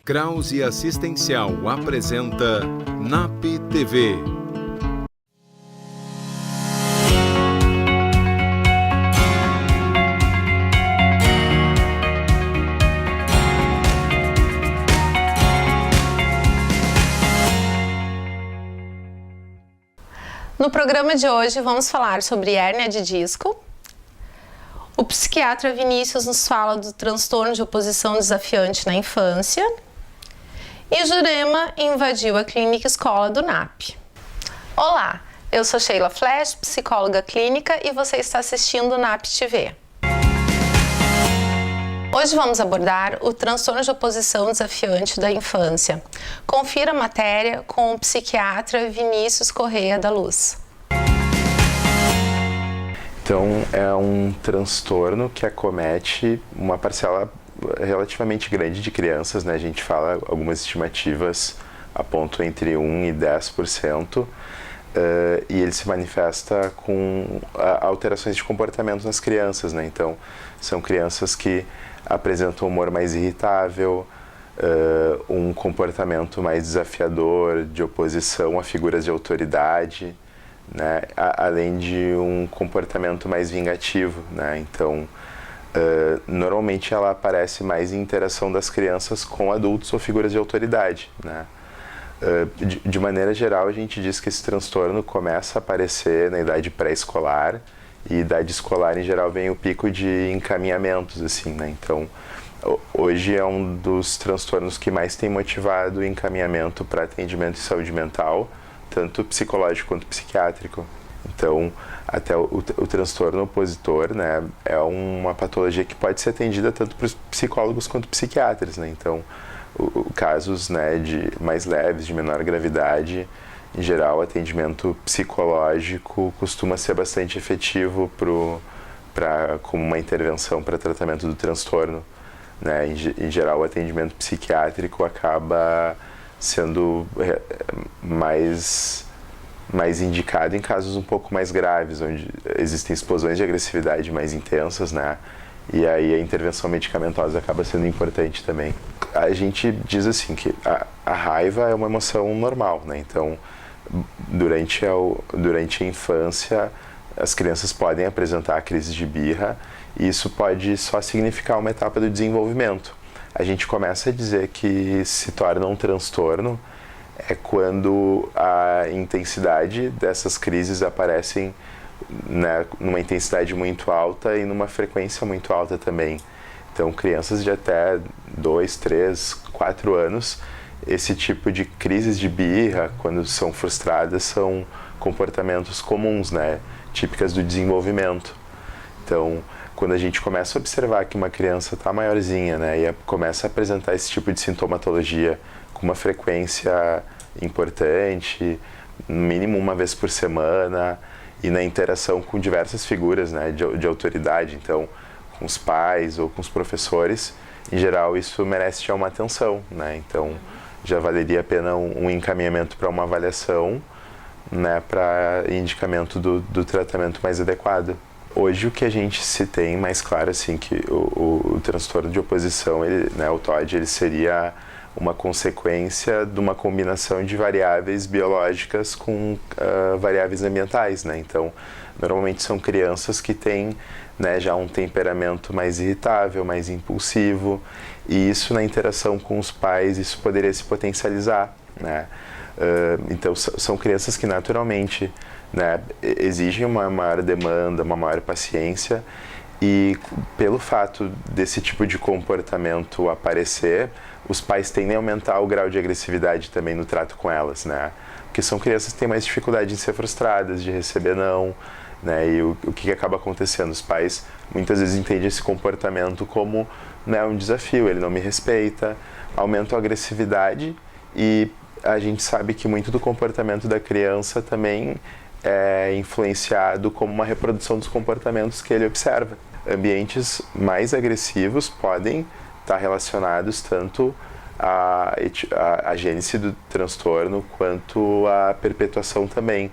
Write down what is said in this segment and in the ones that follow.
Krause Assistencial apresenta NAP TV. No programa de hoje vamos falar sobre hérnia de disco. O psiquiatra Vinícius nos fala do transtorno de oposição desafiante na infância. E Jurema invadiu a clínica escola do NAP. Olá, eu sou Sheila Flash, psicóloga clínica, e você está assistindo o NAP TV. Hoje vamos abordar o transtorno de oposição desafiante da infância. Confira a matéria com o psiquiatra Vinícius Correia da Luz. Então, é um transtorno que acomete uma parcela relativamente grande de crianças, né? A gente fala, algumas estimativas apontam entre 1% e 10%, e ele se manifesta com alterações de comportamento nas crianças, né? Então, são crianças que apresentam um humor mais irritável, um comportamento mais desafiador, de oposição a figuras de autoridade, né? Além de um comportamento mais vingativo, né? Então, normalmente ela aparece mais em interação das crianças com adultos ou figuras de autoridade, né? De maneira geral, a gente diz que esse transtorno começa a aparecer na idade pré-escolar, e idade escolar em geral vem o pico de encaminhamentos, assim, né? Então, hoje é um dos transtornos que mais tem motivado o encaminhamento para atendimento em saúde mental, tanto psicológico quanto psiquiátrico. Então, até o transtorno opositor, né, é uma patologia que pode ser atendida tanto por psicólogos quanto psiquiatras, né? Então, casos, né, de mais leves, de menor gravidade, em geral, o atendimento psicológico costuma ser bastante efetivo como uma intervenção para tratamento do transtorno, né? Em geral, o atendimento psiquiátrico acaba sendo mais indicado em casos um pouco mais graves, onde existem explosões de agressividade mais intensas, né? E aí a intervenção medicamentosa acaba sendo importante também. A gente diz assim que a raiva é uma emoção normal, né? Então, durante a infância, as crianças podem apresentar crises de birra, e isso pode só significar uma etapa do desenvolvimento. A gente começa a dizer que se torna um transtorno quando a intensidade dessas crises aparecem, né, numa intensidade muito alta e numa frequência muito alta também. Então, crianças de até 2, 3, 4 anos, esse tipo de crises de birra, quando são frustradas, são comportamentos comuns, né, típicas do desenvolvimento. Então, quando a gente começa a observar que uma criança está maiorzinha, né, e começa a apresentar esse tipo de sintomatologia com uma frequência importante, no mínimo uma vez por semana, e na interação com diversas figuras, né, de autoridade, então, com os pais ou com os professores, em geral isso merece já uma atenção, né? Então, já valeria a pena um encaminhamento para uma avaliação, né, para indicamento do tratamento mais adequado. Hoje o que a gente se tem mais claro, assim, que o transtorno de oposição, né, o TOD, ele seria uma consequência de uma combinação de variáveis biológicas com variáveis ambientais, né? Então, normalmente são crianças que têm, né, já um temperamento mais irritável, mais impulsivo, e isso na interação com os pais, isso poderia se potencializar, né? Então, são crianças que naturalmente, né, exigem uma maior demanda, uma maior paciência, e pelo fato desse tipo de comportamento aparecer, os pais tendem a aumentar o grau de agressividade também no trato com elas, né? Porque são crianças que têm mais dificuldade em ser frustradas, de receber não, né? E o que acaba acontecendo? Os pais muitas vezes entendem esse comportamento como, né, um desafio, ele não me respeita, aumenta a agressividade, e a gente sabe que muito do comportamento da criança também é influenciado como uma reprodução dos comportamentos que ele observa. Ambientes mais agressivos podem estar relacionados tanto a gênese do transtorno quanto a perpetuação também.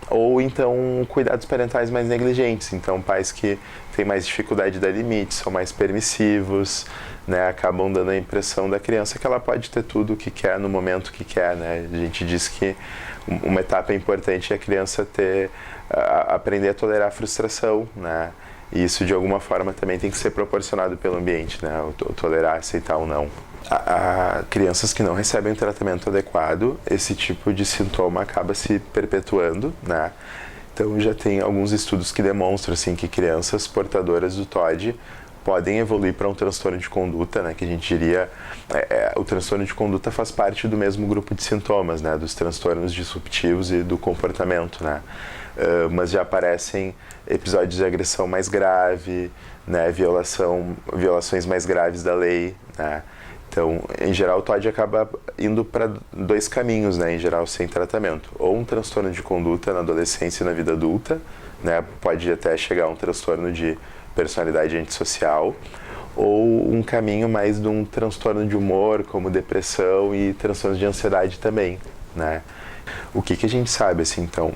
Ou então cuidados parentais mais negligentes, então pais que têm mais dificuldade de dar limites, são mais permissivos, né, acabam dando a impressão da criança que ela pode ter tudo o que quer no momento que quer, né? A gente diz que uma etapa importante é a criança aprender a tolerar a frustração, né? E isso de alguma forma também tem que ser proporcionado pelo ambiente, né? O tolerar, aceitar ou não. Crianças que não recebem o tratamento adequado, esse tipo de sintoma acaba se perpetuando, né? Então já tem alguns estudos que demonstram assim, que crianças portadoras do TOD podem evoluir para um transtorno de conduta, né? Que a gente diria, o transtorno de conduta faz parte do mesmo grupo de sintomas, né? Dos transtornos disruptivos e do comportamento, né? Mas já aparecem episódios de agressão mais grave, né? Violações mais graves da lei, né? Então, em geral, o TOD acaba indo para dois caminhos, né, em geral, sem tratamento. Ou um transtorno de conduta na adolescência e na vida adulta, né, pode até chegar a um transtorno de personalidade antissocial, ou um caminho mais de um transtorno de humor, como depressão e transtornos de ansiedade também, né. O que a gente sabe, assim, então,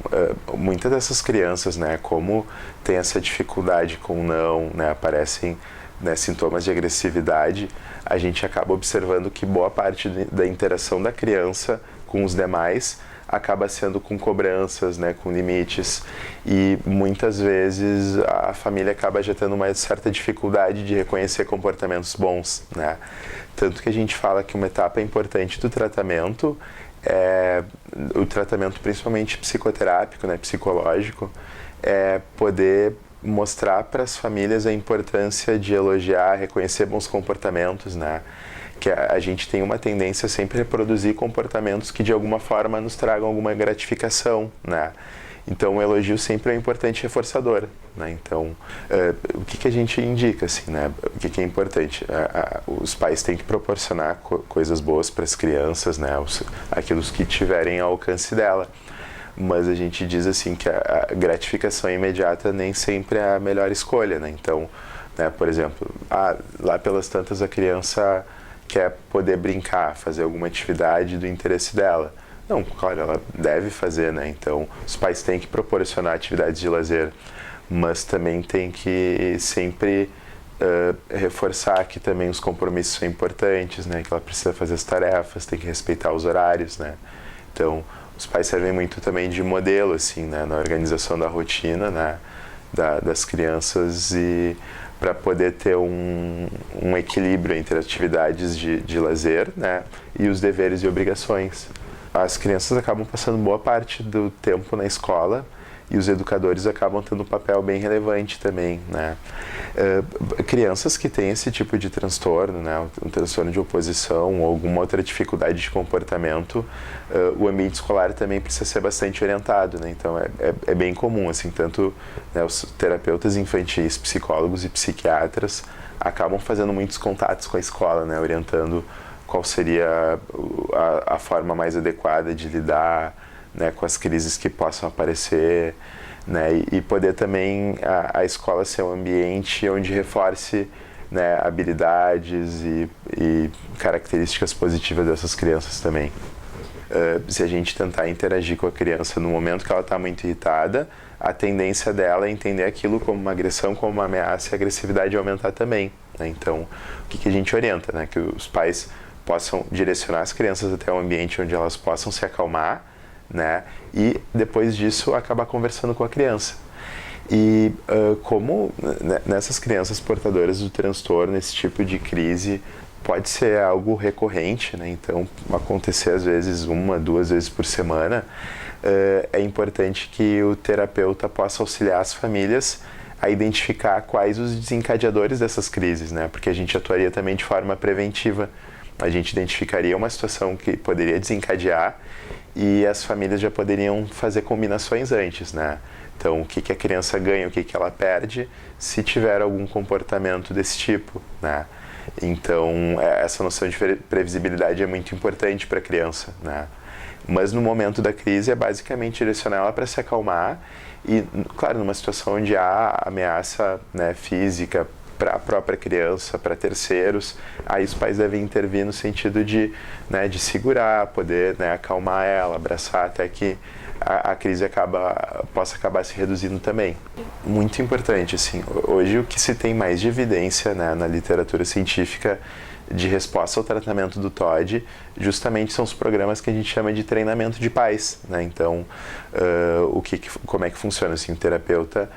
muitas dessas crianças, né, como tem essa dificuldade com o não, né, aparecem, né, sintomas de agressividade, a gente acaba observando que boa parte da interação da criança com os demais acaba sendo com cobranças, né, com limites, e muitas vezes a família acaba já tendo uma certa dificuldade de reconhecer comportamentos bons, né? Tanto que a gente fala que uma etapa importante do tratamento é o tratamento principalmente psicoterápico, né, psicológico, é poder mostrar para as famílias a importância de elogiar, reconhecer bons comportamentos, né? Que a gente tem uma tendência a sempre reproduzir comportamentos que de alguma forma nos tragam alguma gratificação, né? Então o elogio sempre é um importante reforçador, né? Então o que a gente indica, assim, né? O que é importante? Os pais têm que proporcionar coisas boas para as crianças, né? Aquilo que tiverem ao alcance dela. Mas a gente diz assim que a gratificação imediata nem sempre é a melhor escolha, né? Então, né, por exemplo, lá pelas tantas a criança quer poder brincar, fazer alguma atividade do interesse dela. Não, claro, ela deve fazer, né? Então, os pais têm que proporcionar atividades de lazer, mas também tem que sempre reforçar que também os compromissos são importantes, né? Que ela precisa fazer as tarefas, tem que respeitar os horários, né? Então, os pais servem muito também de modelo, assim, né, na organização da rotina, né, das crianças, e para poder ter um equilíbrio entre atividades de lazer, né, e os deveres e obrigações. As crianças acabam passando boa parte do tempo na escola e os educadores acabam tendo um papel bem relevante também, né. Crianças que têm esse tipo de transtorno, né, um transtorno de oposição ou alguma outra dificuldade de comportamento, o ambiente escolar também precisa ser bastante orientado, né. Então é bem comum, assim, tanto, né, os terapeutas infantis, psicólogos e psiquiatras acabam fazendo muitos contatos com a escola, né, orientando qual seria a forma mais adequada de lidar, né, com as crises que possam aparecer, né, e poder também a escola ser um ambiente onde reforce, né, habilidades e características positivas dessas crianças também. Se a gente tentar interagir com a criança no momento que ela está muito irritada, a tendência dela é entender aquilo como uma agressão, como uma ameaça, e a agressividade aumentar também, né? Então, o que a gente orienta, né? Que os pais possam direcionar as crianças até um ambiente onde elas possam se acalmar, né? E depois disso acabar conversando com a criança. E como nessas crianças portadoras do transtorno, esse tipo de crise pode ser algo recorrente, né? Então acontecer às vezes 1, 2 vezes por semana, é importante que o terapeuta possa auxiliar as famílias a identificar quais os desencadeadores dessas crises, né? Porque a gente atuaria também de forma preventiva. A gente identificaria uma situação que poderia desencadear e as famílias já poderiam fazer combinações antes, né? Então, o que a criança ganha, o que ela perde, se tiver algum comportamento desse tipo, né? Então, essa noção de previsibilidade é muito importante para a criança, né? Mas no momento da crise é basicamente direcionar ela para se acalmar e, claro, numa situação onde há ameaça, né, física, para a própria criança, para terceiros, aí os pais devem intervir no sentido de, né, de segurar, poder, né, acalmar ela, abraçar até que a crise possa acabar se reduzindo também. Muito importante, assim, hoje o que se tem mais de evidência, né, na literatura científica de resposta ao tratamento do TOD, justamente são os programas que a gente chama de treinamento de pais, né? Então, como é que funciona? Assim, o terapeuta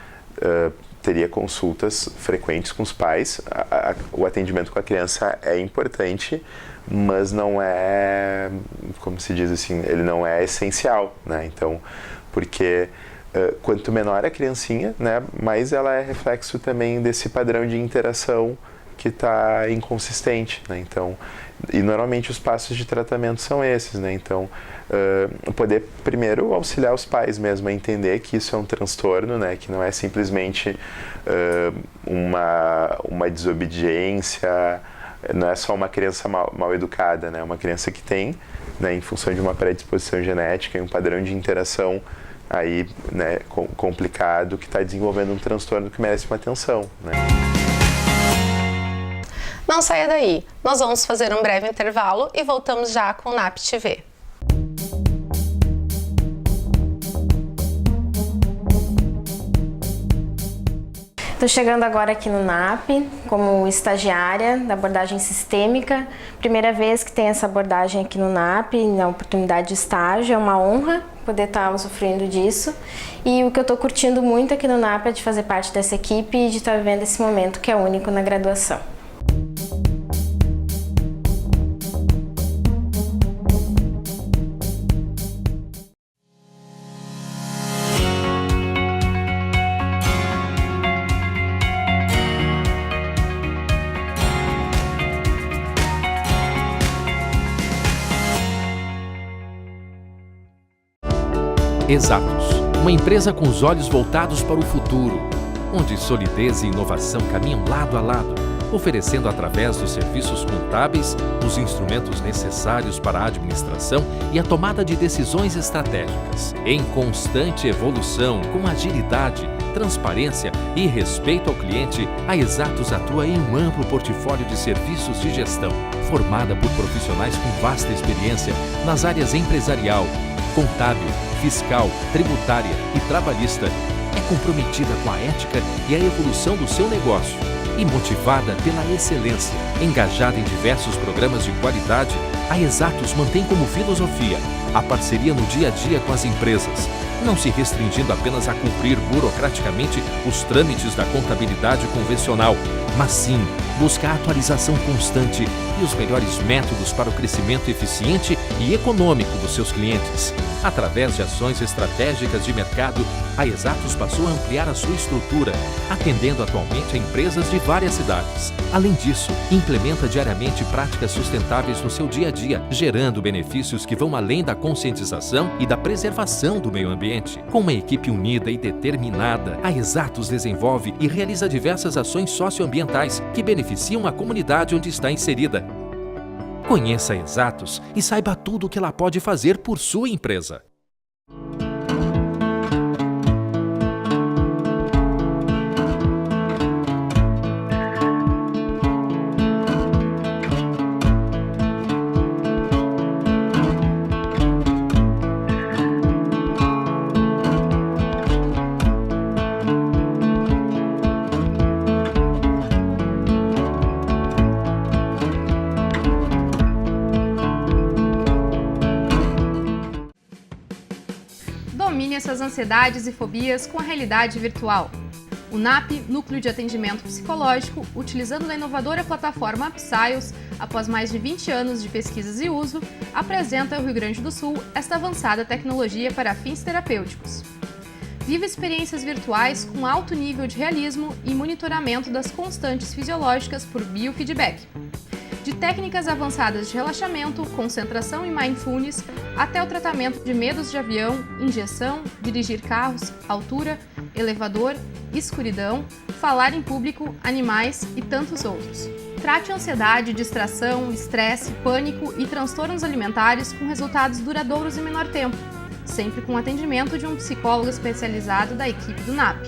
teria consultas frequentes com os pais, o atendimento com a criança é importante, mas não é, como se diz assim, ele não é essencial, né? Então, porque quanto menor a criancinha, né, mais ela é reflexo também desse padrão de interação que está inconsistente, né? Então, e normalmente os passos de tratamento são esses, né? Então, poder primeiro auxiliar os pais mesmo a entender que isso é um transtorno, né? Que não é simplesmente uma desobediência, não é só uma criança mal educada, né? É uma criança que tem, né, em função de uma predisposição genética e um padrão de interação aí, né, complicado, que está desenvolvendo um transtorno que merece uma atenção, né? Não saia daí, nós vamos fazer um breve intervalo e voltamos já com o NAP TV. Estou chegando agora aqui no NAP como estagiária da abordagem sistêmica. Primeira vez que tem essa abordagem aqui no NAP, na oportunidade de estágio, é uma honra poder estar usufruindo disso. E o que eu estou curtindo muito aqui no NAP é de fazer parte dessa equipe e de estar vivendo esse momento que é único na graduação. Exatos, uma empresa com os olhos voltados para o futuro, onde solidez e inovação caminham lado a lado, oferecendo através dos serviços contábeis os instrumentos necessários para a administração e a tomada de decisões estratégicas. Em constante evolução, com agilidade, transparência e respeito ao cliente, a Exatos atua em um amplo portfólio de serviços de gestão, formada por profissionais com vasta experiência nas áreas empresarial, contábil, fiscal, tributária e trabalhista. É comprometida com a ética e a evolução do seu negócio e motivada pela excelência. Engajada em diversos programas de qualidade, a Exatos mantém como filosofia a parceria no dia a dia com as empresas, não se restringindo apenas a cumprir burocraticamente os trâmites da contabilidade convencional, mas sim busca a atualização constante e os melhores métodos para o crescimento eficiente e econômico dos seus clientes. Através de ações estratégicas de mercado, a Exatos passou a ampliar a sua estrutura, atendendo atualmente a empresas de várias cidades. Além disso, implementa diariamente práticas sustentáveis no seu dia a dia, gerando benefícios que vão além da conscientização e da preservação do meio ambiente. Com uma equipe unida e determinada, a Exatos desenvolve e realiza diversas ações socioambientais que beneficiam a comunidade onde está inserida. Conheça a Exatos e saiba tudo o que ela pode fazer por sua empresa. Domine suas ansiedades e fobias com a realidade virtual. O NAP, Núcleo de Atendimento Psicológico, utilizando a inovadora plataforma Psyos, após mais de 20 anos de pesquisas e uso, apresenta ao Rio Grande do Sul esta avançada tecnologia para fins terapêuticos. Viva experiências virtuais com alto nível de realismo e monitoramento das constantes fisiológicas por biofeedback. De técnicas avançadas de relaxamento, concentração e mindfulness, até o tratamento de medos de avião, injeção, dirigir carros, altura, elevador, escuridão, falar em público, animais e tantos outros. Trate ansiedade, distração, estresse, pânico e transtornos alimentares com resultados duradouros em menor tempo, sempre com atendimento de um psicólogo especializado da equipe do NAP.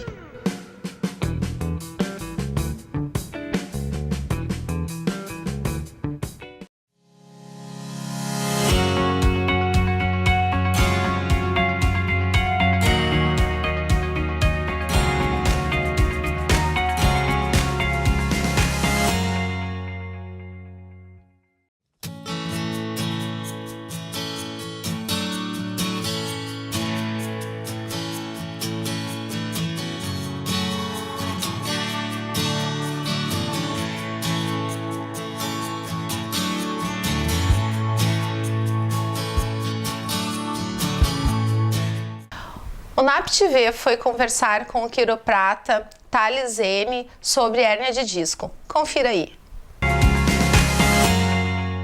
O NAP TV foi conversar com o quiroprata Thales M sobre hérnia de disco. Confira aí.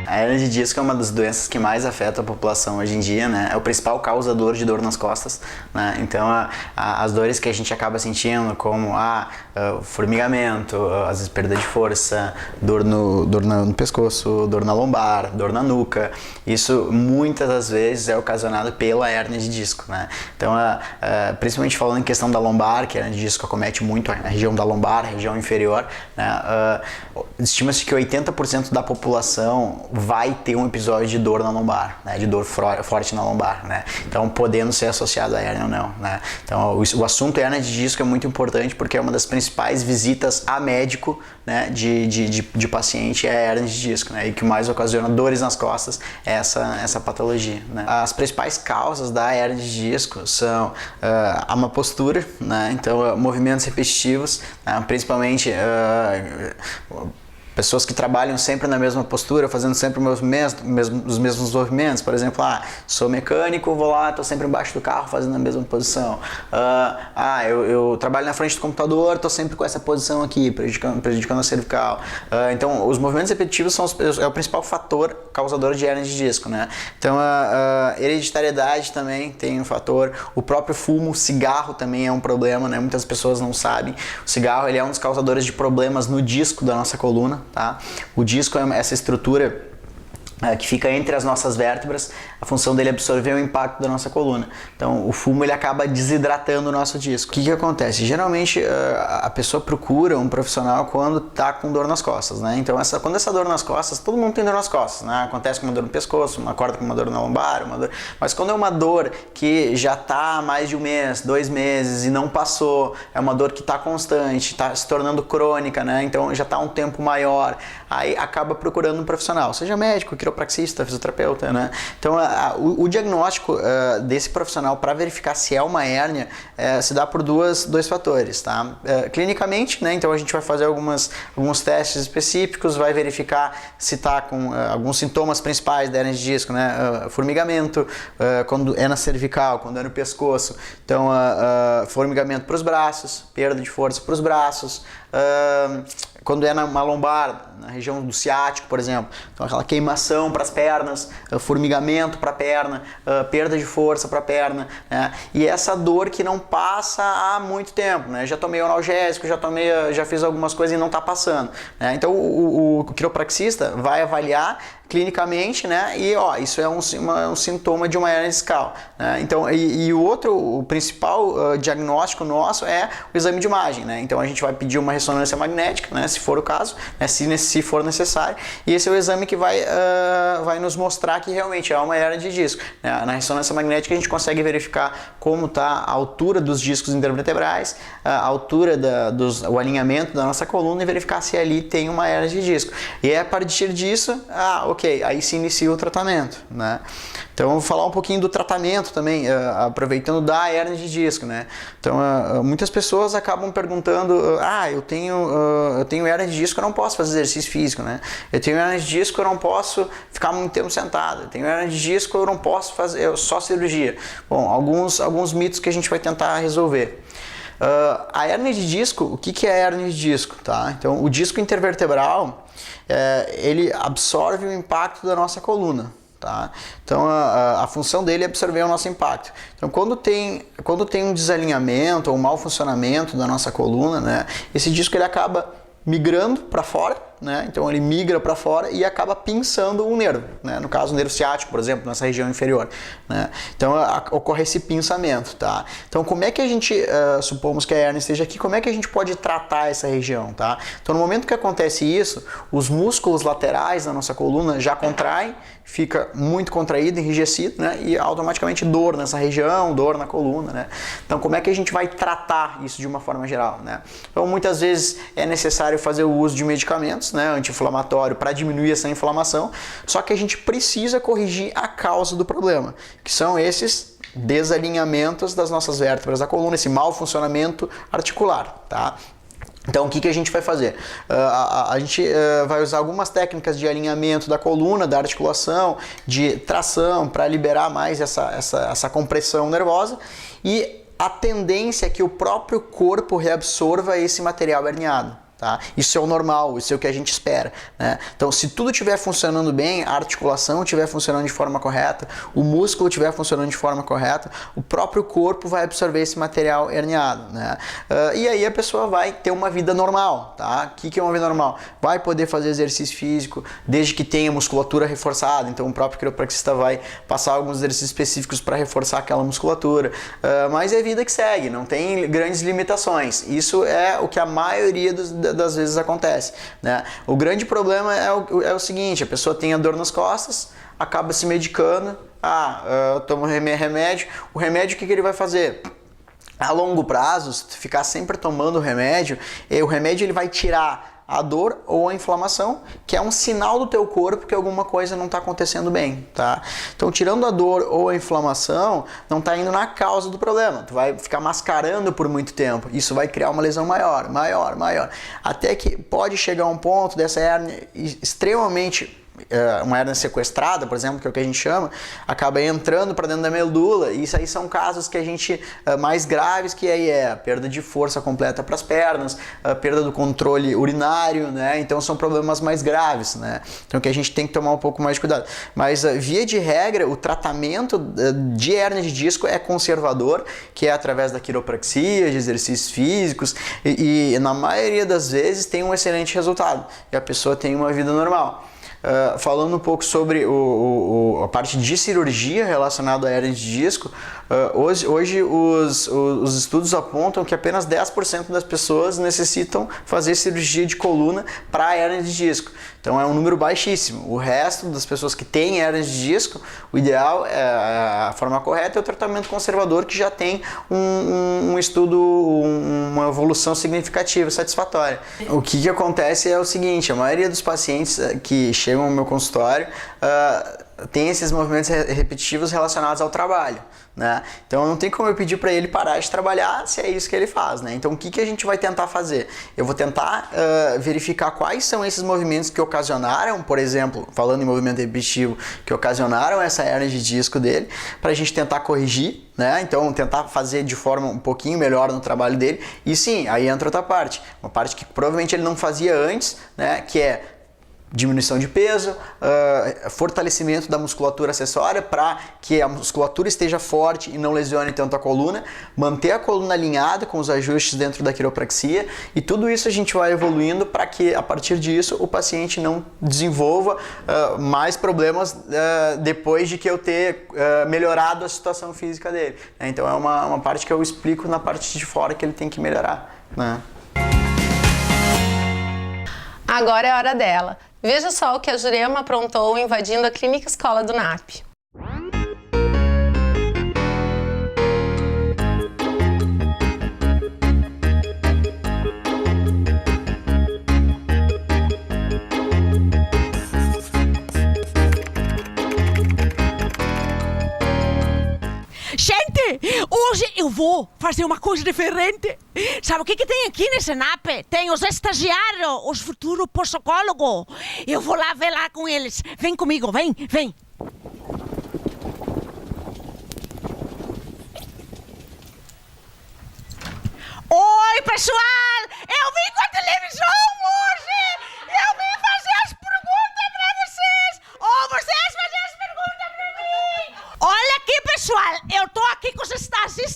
A hérnia de disco é uma das doenças que mais afeta a população hoje em dia, né? É o principal causador de dor nas costas, né? Então, as dores que a gente acaba sentindo, como formigamento, às vezes perda de força, dor no pescoço, dor na lombar, dor na nuca, isso muitas das vezes é ocasionado pela hérnia de disco, né? Então, principalmente falando em questão da lombar, que a hérnia de disco acomete muito a região da lombar, a região inferior, né? Estima-se que 80% da população vai ter um episódio de dor na lombar, né? De dor forte na lombar, né? Então, podendo ser associado à hérnia ou não, né? Então, o assunto hérnia de disco é muito importante porque é uma das principais visitas a médico, né? de paciente é a hérnia de disco, né? E que mais ocasiona dores nas costas é essa patologia, né? As principais causas da hérnia de disco são a má postura, né? Então, movimentos repetitivos, né? Principalmente pessoas que trabalham sempre na mesma postura, fazendo sempre os mesmos movimentos. Por exemplo, sou mecânico, vou lá, estou sempre embaixo do carro fazendo a mesma posição. Eu trabalho na frente do computador, estou sempre com essa posição aqui, prejudicando a cervical. Então, os movimentos repetitivos é o principal fator causador de hérnia de disco, né? Então, a hereditariedade também tem um fator. O próprio fumo, o cigarro também é um problema, né? Muitas pessoas não sabem. O cigarro ele é um dos causadores de problemas no disco da nossa coluna. Tá? O disco é essa estrutura que fica entre as nossas vértebras, a função dele é absorver o impacto da nossa coluna. Então, o fumo ele acaba desidratando o nosso disco. O que acontece? Geralmente, a pessoa procura um profissional quando está com dor nas costas, né? Então, quando essa dor nas costas, todo mundo tem dor nas costas, né? Acontece com uma dor no pescoço, acorda com uma dor na lombar, mas quando é uma dor que já está há mais de 1 mês, 2 meses e não passou, é uma dor que está constante, está se tornando crônica, né? Então, já está um tempo maior, aí acaba procurando um profissional, seja médico, quiropraxista, fisioterapeuta, né? Então, o diagnóstico desse profissional para verificar se é uma hérnia se dá por dois fatores, tá? Clinicamente, né? Então a gente vai fazer alguns testes específicos, vai verificar se está com alguns sintomas principais da hérnia de disco, né? Formigamento, quando é na cervical, quando é no pescoço, então formigamento para os braços, perda de força para os braços, quando é na lombar, na região do ciático, por exemplo, então aquela queimação para as pernas, formigamento para a perna, perda de força para a perna, né? E essa dor que não passa há muito tempo, né? Já tomei analgésico, já fiz algumas coisas e não está passando, né? Então o quiropraxista vai avaliar clinicamente, né? E isso é um sintoma de uma hérnia discal, né? Então, o principal diagnóstico nosso é o exame de imagem, né? Então a gente vai pedir uma ressonância magnética, né? Se for o caso, né? Se for necessário, e esse é o exame que vai nos mostrar que realmente é uma hérnia de disco, né? Na ressonância magnética a gente consegue verificar como está a altura dos discos intervertebrais, a altura o alinhamento da nossa coluna e verificar se ali tem uma hérnia de disco. E a partir disso, aí se inicia o tratamento, né? Então, eu vou falar um pouquinho do tratamento também, aproveitando da hérnia de disco, né? Então, muitas pessoas acabam perguntando, eu tenho hérnia de disco, eu não posso fazer exercício físico, né? Eu tenho hérnia de disco, eu não posso ficar muito tempo sentado. Eu tenho hérnia de disco, eu não posso fazer só cirurgia. Bom, alguns mitos que a gente vai tentar resolver. A hérnia de disco, o que é a hérnia de disco? Tá? Então, o disco intervertebral, ele absorve o impacto da nossa coluna. Tá? Então a função dele é absorver o nosso impacto. Então quando tem um desalinhamento ou um mau funcionamento da nossa coluna, né, esse disco ele acaba migrando para fora, né? Então ele migra para fora e acaba pinçando um nervo, né? No caso o nervo ciático, por exemplo, nessa região inferior, né? Então ocorre esse pinçamento, tá? Então como é que a gente, supomos que a hérnia esteja aqui, como é que a gente pode tratar essa região, tá? Então no momento que acontece isso, os músculos laterais da nossa coluna já contraem, fica muito contraído, enrijecido, né? E automaticamente dor nessa região, dor na coluna, né? Então como é que a gente vai tratar isso de uma forma geral, né? Então muitas vezes é necessário fazer o uso de medicamentos, né, anti-inflamatório para diminuir essa inflamação, só que a gente precisa corrigir a causa do problema, que são esses desalinhamentos das nossas vértebras da coluna, esse mau funcionamento articular, tá? Então, o que a gente vai fazer? A gente vai usar algumas técnicas de alinhamento da coluna, da articulação, de tração, para liberar mais essa compressão nervosa, e a tendência é que o próprio corpo reabsorva esse material herniado. Tá? Isso é o normal, isso é o que a gente espera, né? Então, se tudo estiver funcionando bem, a articulação estiver funcionando de forma correta, o músculo estiver funcionando de forma correta, o próprio corpo vai absorver esse material herniado, né? E aí a pessoa vai ter uma vida normal, tá? O que é uma vida normal? Vai poder fazer exercício físico, desde que tenha musculatura reforçada, então o próprio quiropraxista vai passar alguns exercícios específicos para reforçar aquela musculatura, mas é vida que segue, não tem grandes limitações. Isso é o que a maioria das vezes acontece, né? O grande problema é o seguinte: a pessoa tem a dor nas costas, acaba se medicando, toma remédio, o remédio o que ele vai fazer? A longo prazo, se tu ficar sempre tomando o remédio ele vai tirar a dor ou a inflamação, que é um sinal do teu corpo que alguma coisa não está acontecendo bem, tá? Então, tirando a dor ou a inflamação, não está indo na causa do problema. Tu vai ficar mascarando por muito tempo. Isso vai criar uma lesão maior. Até que pode chegar um ponto dessa hérnia extremamente... uma hérnia sequestrada, por exemplo, que é o que a gente chama, acaba entrando para dentro da medula, e isso aí são casos que a gente mais graves, que aí é a perda de força completa para as pernas, a perda do controle urinário, né? Então são problemas mais graves, né? Então que a gente tem que tomar um pouco mais de cuidado. Mas via de regra, o tratamento de hérnia de disco é conservador, que é através da quiropraxia, de exercícios físicos, e na maioria das vezes tem um excelente resultado, e a pessoa tem uma vida normal. Falando um pouco sobre a parte de cirurgia relacionada à hérnia de disco, hoje os estudos apontam que apenas 10% das pessoas necessitam fazer cirurgia de coluna para a hérnia de disco. Então é um número baixíssimo. O resto das pessoas que têm hérnia de disco, o ideal, a forma correta é o tratamento conservador, que já tem um estudo, uma evolução significativa, satisfatória. O que acontece é o seguinte: a maioria dos pacientes que chegam ao meu consultório tem esses movimentos repetitivos relacionados ao trabalho, né? Então não tem como eu pedir para ele parar de trabalhar se é isso que ele faz, né? Então o que a gente vai tentar fazer? Eu vou tentar verificar quais são esses movimentos que ocasionaram, por exemplo, falando em movimento repetitivo, que ocasionaram essa hérnia de disco dele, para a gente tentar corrigir, né? Então tentar fazer de forma um pouquinho melhor no trabalho dele. E sim, aí entra outra parte, uma parte que provavelmente ele não fazia antes, né? Que é diminuição de peso, fortalecimento da musculatura acessória para que a musculatura esteja forte e não lesione tanto a coluna, manter a coluna alinhada com os ajustes dentro da quiropraxia, e tudo isso a gente vai evoluindo para que a partir disso o paciente não desenvolva mais problemas depois de que eu ter melhorado a situação física dele. Então é uma parte que eu explico na parte de fora que ele tem que melhorar, né? Agora é a hora dela. Veja só o que a Jurema aprontou invadindo a Clínica Escola do NAP. Gente, hoje eu vou fazer uma coisa diferente. Sabe o que tem aqui nesse NAP? Tem os estagiários, os futuros psicólogos. Eu vou lá ver lá com eles. Vem comigo, vem. Oi, pessoal! Eu vim com a televisão hoje! Eu vim fazer as perguntas pra vocês! Ou vocês fazem as perguntas pra mim! Olha aqui, pessoal! Eu tô aqui com os estagiários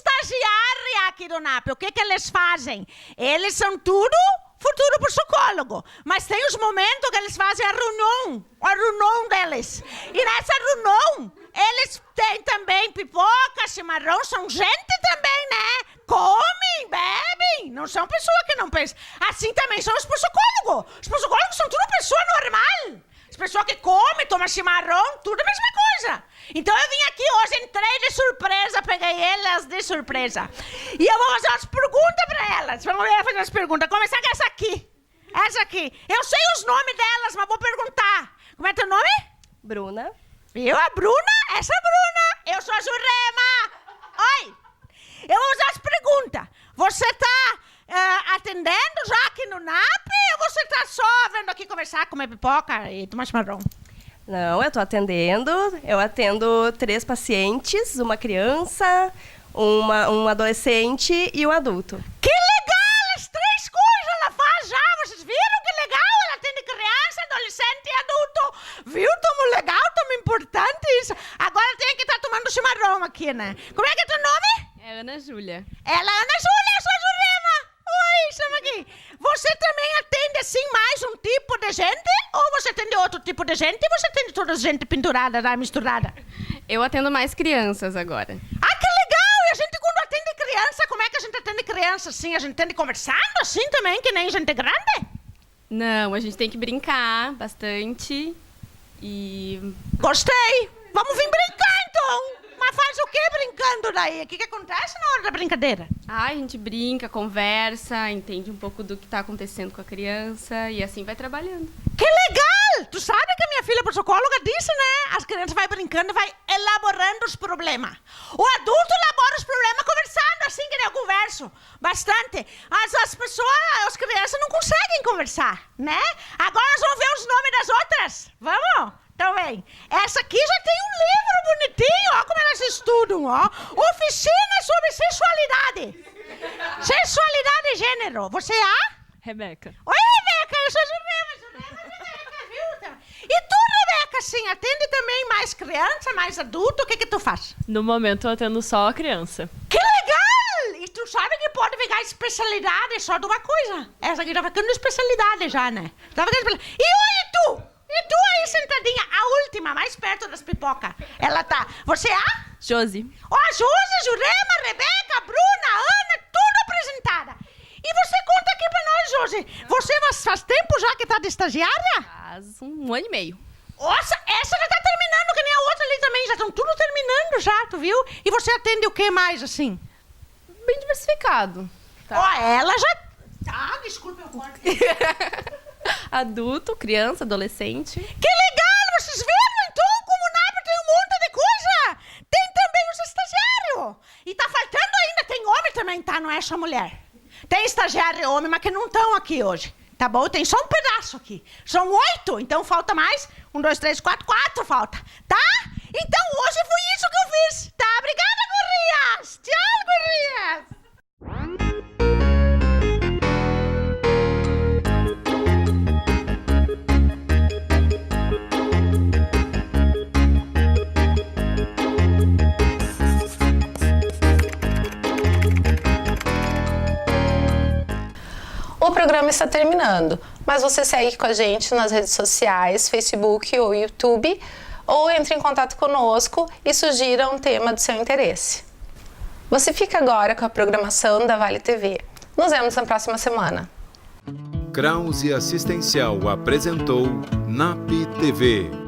aqui do NAP. O que eles fazem? Eles são tudo futuro psicólogo. Mas tem os momentos que eles fazem a reunião deles. E nessa reunião, eles têm também pipoca, chimarrão, são gente também, né? Comem, bebem, não são pessoas que não pensam. Assim também são os psicólogos. Os psicólogos são tudo pessoa normal. As pessoas que comem, tomam chimarrão, tudo a mesma coisa. Então eu vim aqui hoje, entrei de surpresa, peguei elas de surpresa. E eu vou fazer umas perguntas pra elas. Vamos ver, fazer umas perguntas. Começar com essa aqui. Essa aqui. Eu sei os nomes delas, mas vou perguntar. Como é teu nome? Bruna. Eu, a Bruna? Essa é a Bruna. Eu sou a Jurema. Oi. Eu vou fazer as perguntas. Você tá atendendo já aqui no NAP ou você tá só vendo aqui conversar, comer pipoca e tomar chimarrão? Não, eu tô atendendo. Eu atendo 3 pacientes, uma criança, um adolescente e um adulto. Que legal! As 3 coisas ela faz já. Vocês viram que legal? Ela atende criança, adolescente e adulto. Viu? Tamo legal, tamo importante isso. Agora tem que estar tomando chimarrão aqui, né? Como é que é teu nome? É Ana Júlia. Ela é Ana Júlia, eu sou a Jurema. Oi, chama aqui. Você também atende assim mais um tipo de gente? Ou você atende outro tipo de gente e você atende toda a gente pendurada, misturada? Eu atendo mais crianças agora. Ah, que legal! E a gente quando atende criança, como é que a gente atende criança assim? A gente atende conversando assim também, que nem gente grande? Não, a gente tem que brincar bastante e... Gostei! Vamos vir brincar então! Mas faz o que brincando daí? O que acontece na hora da brincadeira? a gente brinca, conversa, entende um pouco do que está acontecendo com a criança e assim vai trabalhando. Que legal! Tu sabe que a minha filha psicóloga disse, né? As crianças vai brincando e vai elaborando os problemas. O adulto elabora os problemas conversando, assim que eu converso. Bastante. As pessoas, as crianças não conseguem conversar, né? Agora nós vamos ver os nomes das outras. Vamos? Então vem. Essa aqui já tem um livro bonitinho, ó como elas estudam, ó. Oficina sobre sexualidade. Sexualidade e gênero. Você é a? Rebeca. Oi, Rebeca, eu sou a Jurema, Rebeca, viu? E tu, Rebeca, assim, atende também mais criança, mais adulto? O que que tu faz? No momento eu atendo só a criança. Que legal! E tu sabe que pode pegar especialidade só de uma coisa. Essa aqui tá ficando especialidade já, né? Tá ficando especialidade. E oi, tu? E tu aí sentadinha, a última, mais perto das pipocas. Ela tá... Você é a? Josi. Ó, a Josi, Jurema, Rebeca, Bruna, Ana, tudo apresentada. E você conta aqui pra nós, Josi. Você faz tempo já que tá de estagiária? Faz 1 ano e meio. Nossa, essa já tá terminando, que nem a outra ali também. Já estão tudo terminando já, tu viu? E você atende o que mais, assim? Bem diversificado. Ó, ela já... Ah, desculpa, eu corto. Adulto, criança, adolescente. Que legal! Vocês viram, então, como o NAP tem um monte de coisa? Tem também os estagiários. E tá faltando ainda, tem homem também, tá? Não é só mulher. Tem estagiário homem, mas que não estão aqui hoje. Tá bom? Tem só um pedaço aqui. São 8, então falta mais. 1, 2, 3, 4 falta. Tá? Então hoje foi isso que eu fiz. Tá? Obrigada, gurias! Tchau, gurias! O programa está terminando, mas você segue com a gente nas redes sociais, Facebook ou YouTube, ou entre em contato conosco e sugira um tema do seu interesse. Você fica agora com a programação da Vale TV. Nos vemos na próxima semana. Krause Assistencial apresentou NAP TV.